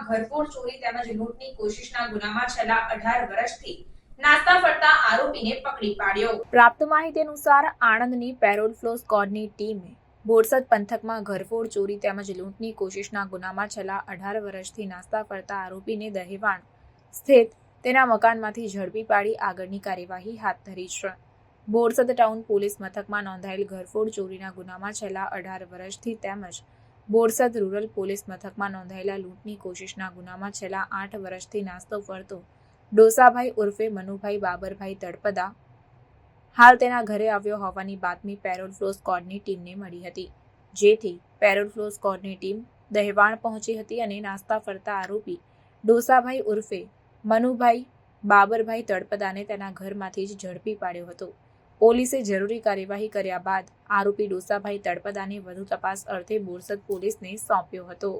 ઘરફોડ ચોરી તેમજ લૂંટની કોશિશના ગુનામાં છેલ્લા 18 વર્ષથી નાસ્તા ફરતા આરોપીને પકડી પાડ્યો। પ્રાપ્ત માહિતી અનુસાર આણંદની પેરોલ ફ્લો સ્ક્વોડની ટીમે બોરસદ પંથકમાં ઘરફોડ ચોરી તેમજ લૂંટની કોશિશના ગુનામાં છેલ્લા 18 વર્ષથી નાસ્તા ફરતા આરોપીને દહેવાણ સ્થિત તેના મકાનમાંથી ઝડપી પાડી આગળની કાર્યવાહી હાથ ધરી છે। બોરસદ ટાઉન પોલીસ મથકમાં નોંધાયેલ ઘરફોડ ચોરીના ગુનામાં છેલ્લા 18 વર્ષથી તેમજ બોરસદ રૂરલ પોલીસ મથકમાં નોંધાયેલા લૂંટની કોશિશના ગુનામાં છેલ્લા 8 વર્ષથી નાસ્તો ફરતો ડોસાભાઈ ઉર્ફે મનુભાઈ બાબરભાઈ તળપદા હાલ તેના ઘરે આવ્યો હોવાની બાતમી પેરોલ ફ્લો સ્ક્વોડની ટીમને મળી હતી, જેથી પેરોલ ફ્લો સ્ક્વોડની ટીમ દહેવાણ પહોંચી હતી અને નાસ્તા ફરતા આરોપી ડોસાભાઈ ઉર્ફે મનુભાઈ બાબરભાઈ તળપદાને તેના ઘરમાંથી જ ઝડપી પાડ્યો હતો। પોલીસે જરૂરી કાર્યવાહી કર્યા બાદ આરોપી ડોસાભાઈ તળપદાને વધુ તપાસ અર્થે બોરસદ પોલીસને સોંપ્યો હતો।